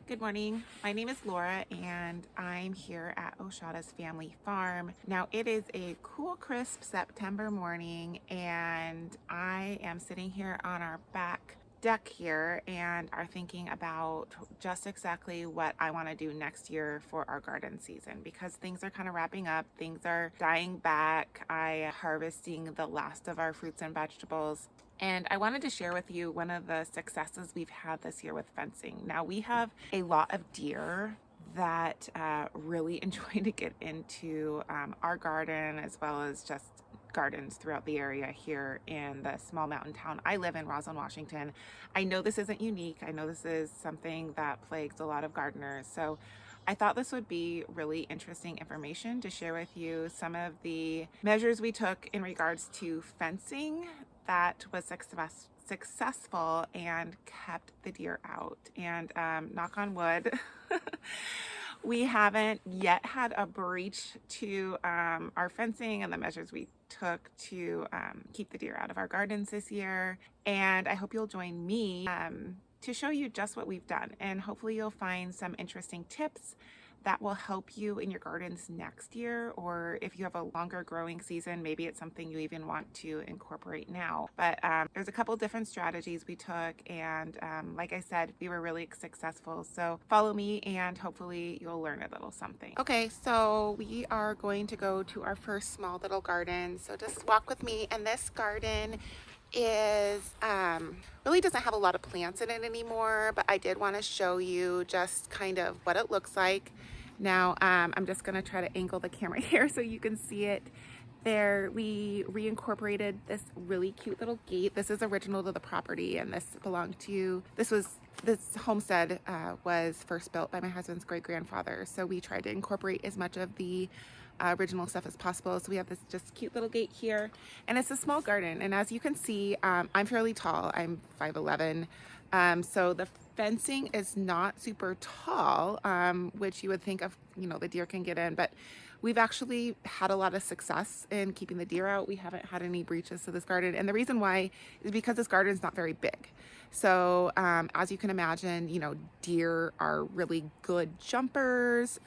Good morning. My name is Laura and I'm here at Osiadacz Family Farm. Now it is a cool, crisp September morning and I am sitting here on our back deck here and are thinking about just exactly what I want to do next year for our garden season because things are kind of wrapping up. Things are dying back. I am harvesting the last of our fruits and vegetables. And I wanted to share with you one of the successes we've had this year with fencing. Now we have a lot of deer that really enjoy to get into our garden as well as just gardens throughout the area here in the small mountain town I live in, Roslyn, Washington. I know this isn't unique. I know this is something that plagues a lot of gardeners. So I thought this would be really interesting information to share with you some of the measures we took in regards to fencing that was successful and kept the deer out. And knock on wood, we haven't yet had a breach to our fencing and the measures we took to keep the deer out of our gardens this year. And I hope you'll join me to show you just what we've done. And hopefully you'll find some interesting tips that will help you in your gardens next year, or if you have a longer growing season, maybe it's something you even want to incorporate now. But there's a couple different strategies we took, and like I said, we were really successful. So follow me and hopefully you'll learn a little something. Okay, so we are going to go to our first small little garden. So just walk with me, and this garden is really doesn't have a lot of plants in it anymore, but I did want to show you just kind of what it looks like. Now I'm just going to try to angle the camera here so you can see it. There we reincorporated this really cute little gate. This is original to the property, and this belonged to this homestead was first built by my husband's great-grandfather, so we tried to incorporate as much of the original stuff as possible. So we have this just cute little gate here, and it's a small garden, and as you can see, I'm fairly tall. I'm 5'11", so the fencing is not super tall, which you would think of, the deer can get in, but we've actually had a lot of success in keeping the deer out. We haven't had any breaches to this garden, and the reason why is because this garden is not very big. So as you can imagine, deer are really good jumpers,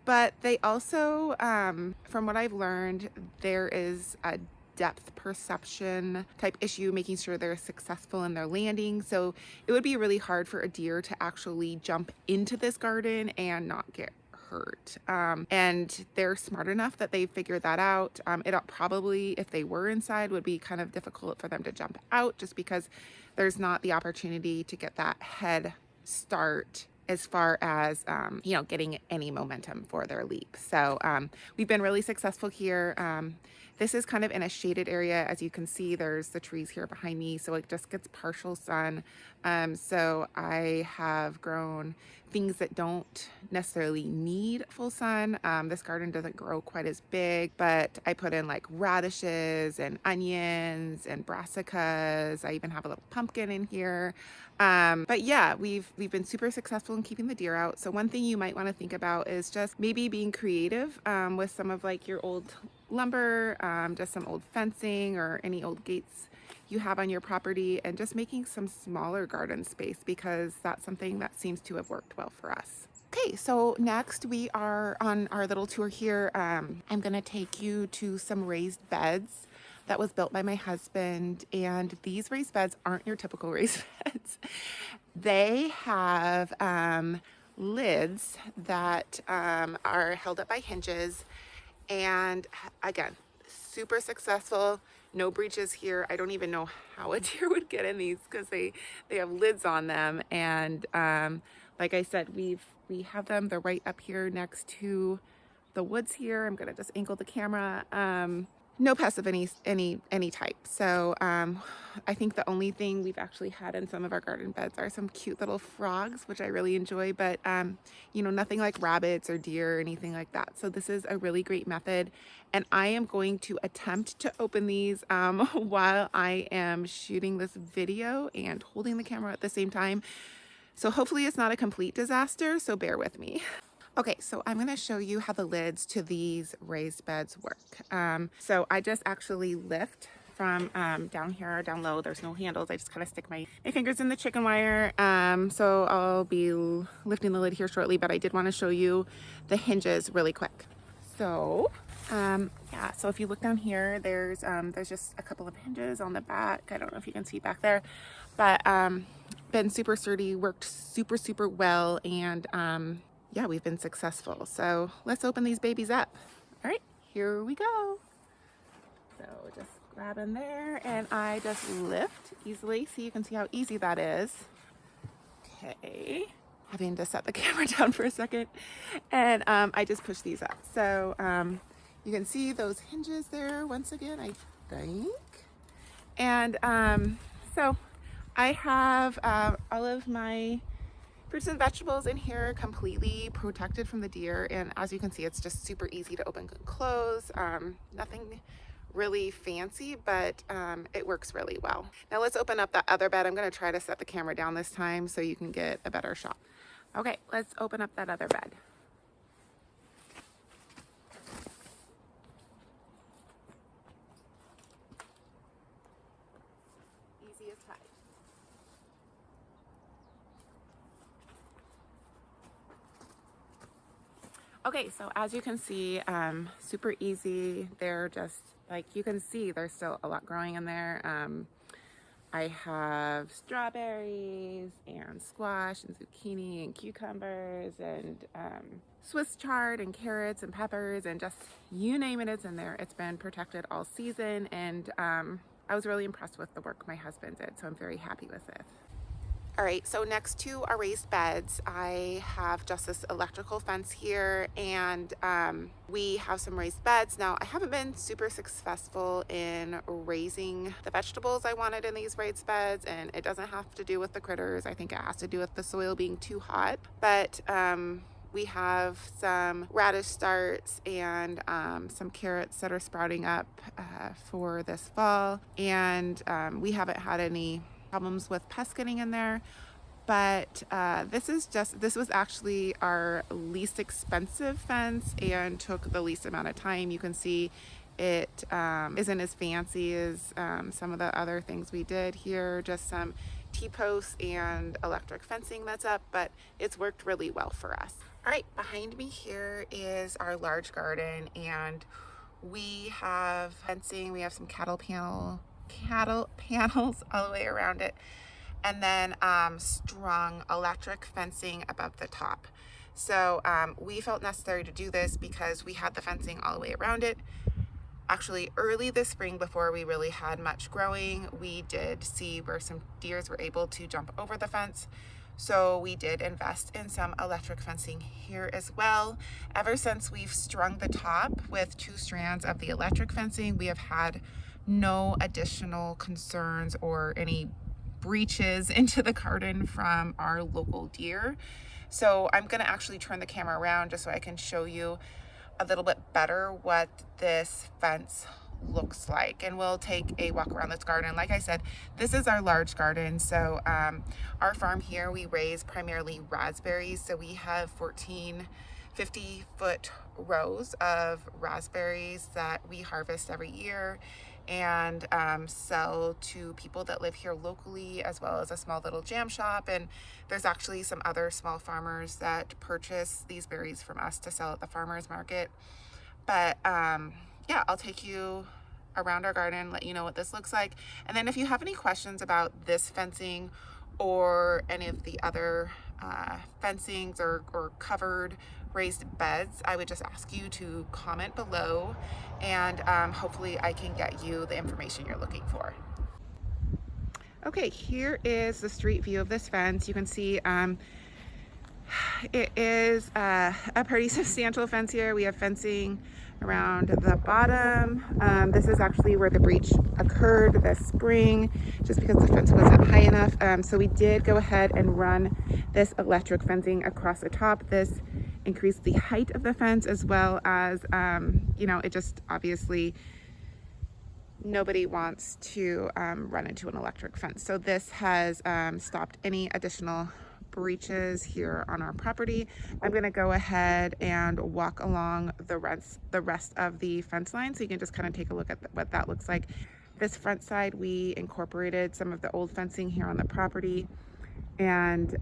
but they also, from what I've learned, there is a depth perception type issue, making sure they're successful in their landing. So it would be really hard for a deer to actually jump into this garden and not get hurt. And they're smart enough that they figured that out. It probably, if they were inside, would be kind of difficult for them to jump out just because there's not the opportunity to get that head start as far as, getting any momentum for their leap. So we've been really successful here. This is kind of in a shaded area. As you can see, there's the trees here behind me, so it just gets partial sun. So I have grown things that don't necessarily need full sun. This garden doesn't grow quite as big, but I put in like radishes and onions and brassicas. I even have a little pumpkin in here. But yeah, we've been super successful in keeping the deer out. So one thing you might want to think about is just maybe being creative with some of like your old lumber, just some old fencing or any old gates you have on your property, and just making some smaller garden space because that's something that seems to have worked well for us. Okay, so next we are on our little tour here. I'm gonna take you to some raised beds that was built by my husband, and these raised beds aren't your typical raised beds. They have lids that are held up by hinges, and again, super successful. No breaches here. I don't even know how a deer would get in these because they have lids on them, and like I said, we have them. They're right up here next to the woods here. I'm gonna just angle the camera. No pests of any type. So I think the only thing we've actually had in some of our garden beds are some cute little frogs, which I really enjoy, but nothing like rabbits or deer or anything like that. So this is a really great method, and I am going to attempt to open these while I am shooting this video and holding the camera at the same time. So hopefully it's not a complete disaster, so bear with me. Okay, so I'm going to show you how the lids to these raised beds work. So I just actually lift from down here, down low. There's no handles. I just kind of stick my fingers in the chicken wire. So I'll be lifting the lid here shortly, but I did want to show you the hinges really quick. So yeah, so if you look down here, there's just a couple of hinges on the back. I don't know if you can see back there, but been super sturdy, worked super well, and yeah, we've been successful. So let's open these babies up. All right, here we go. So just grab in there, and I just lift easily, so you can see how easy that is. Okay, having to set the camera down for a second, and I just push these up. So you can see those hinges there once again, I think. And so I have all of my fruits and vegetables in here completely protected from the deer, and as you can see, it's just super easy to open and close. Nothing really fancy, but it works really well. Now let's open up that other bed. I'm going to try to set the camera down this time so you can get a better shot. Okay, let's open up that other bed. Easy as pie. Okay, so as you can see, super easy. They're just, like you can see, there's still a lot growing in there. I have strawberries and squash and zucchini and cucumbers and Swiss chard and carrots and peppers, and just you name it, it's in there. It's been protected all season, and I was really impressed with the work my husband did, so I'm very happy with it. All right, so next to our raised beds, I have just this electrical fence here, and we have some raised beds. Now, I haven't been super successful in raising the vegetables I wanted in these raised beds, and it doesn't have to do with the critters. I think it has to do with the soil being too hot. But we have some radish starts and some carrots that are sprouting up for this fall, and we haven't had any problems with pests getting in there, but this was actually our least expensive fence and took the least amount of time. You can see it isn't as fancy as some of the other things we did here, just some T-posts and electric fencing that's up, but it's worked really well for us. All right, behind me here is our large garden, and we have fencing. We have some cattle panels all the way around it, and then strung electric fencing above the top. So we felt necessary to do this because we had the fencing all the way around it. Actually, early this spring, before we really had much growing, we did see where some deers were able to jump over the fence. So we did invest in some electric fencing here as well. Ever since we've strung the top with 2 strands of the electric fencing, we have had no additional concerns or any breaches into the garden from our local deer. So I'm going to actually turn the camera around just so I can show you a little bit better what this fence looks like, and we'll take a walk around this garden. Like I said, this is our large garden. So our farm here, we raise primarily raspberries. So we have 14 50-foot rows of raspberries that we harvest every year and sell to people that live here locally, as well as a small little jam shop. And there's actually some other small farmers that purchase these berries from us to sell at the farmers market. But yeah, I'll take you around our garden, let you know what this looks like. And then if you have any questions about this fencing or any of the other fencings or covered raised beds, I would just ask you to comment below, and hopefully I can get you the information you're looking for. Okay, here is the street view of this fence. You can see it is a pretty substantial fence here. We have fencing around the bottom. This is actually where the breach occurred this spring, just because the fence wasn't high enough. So we did go ahead and run this electric fencing across the top. This increased the height of the fence, as well as, you know, it just obviously nobody wants to run into an electric fence. So this has stopped any additional breaches here on our property. I'm going to go ahead and walk along the rest of the fence line, so you can just kind of take a look at what that looks like. This front side, we incorporated some of the old fencing here on the property, and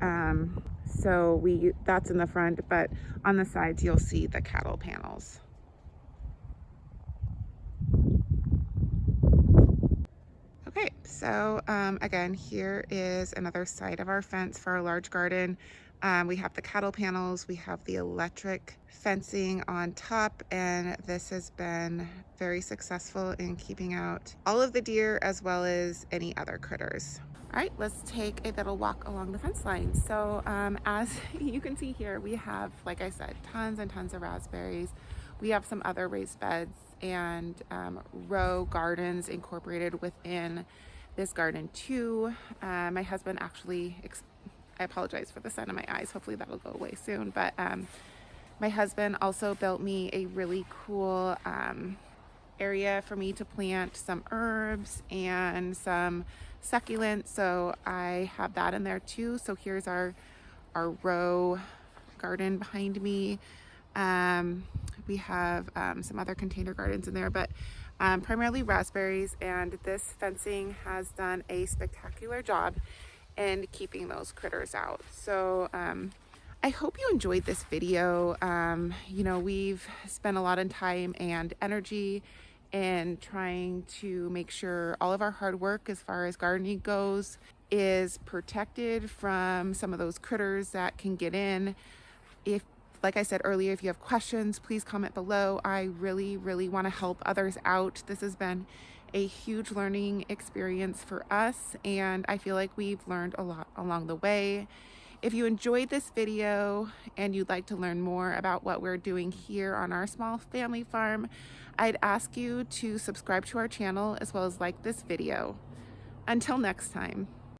so that's in the front, but on the sides you'll see the cattle panels. Okay, so again, here is another side of our fence for our large garden. We have the cattle panels, we have the electric fencing on top, and this has been very successful in keeping out all of the deer as well as any other critters. All right, let's take a little walk along the fence line. So as you can see here, we have, like I said, tons and tons of raspberries. We have some other raised beds and row gardens incorporated within this garden too. My husband actually, I apologize for the sun in my eyes, hopefully that'll go away soon, but my husband also built me a really cool area for me to plant some herbs and some succulents, so I have that in there too. So here's our row garden behind me. We have some other container gardens in there, but primarily raspberries, and this fencing has done a spectacular job in keeping those critters out. So I hope you enjoyed this video. You know, we've spent a lot of time and energy in trying to make sure all of our hard work as far as gardening goes is protected from some of those critters that can get in. Like I said earlier, if you have questions, please comment below. I really, really want to help others out. This has been a huge learning experience for us, and I feel like we've learned a lot along the way. If you enjoyed this video and you'd like to learn more about what we're doing here on our small family farm, I'd ask you to subscribe to our channel as well as like this video. Until next time.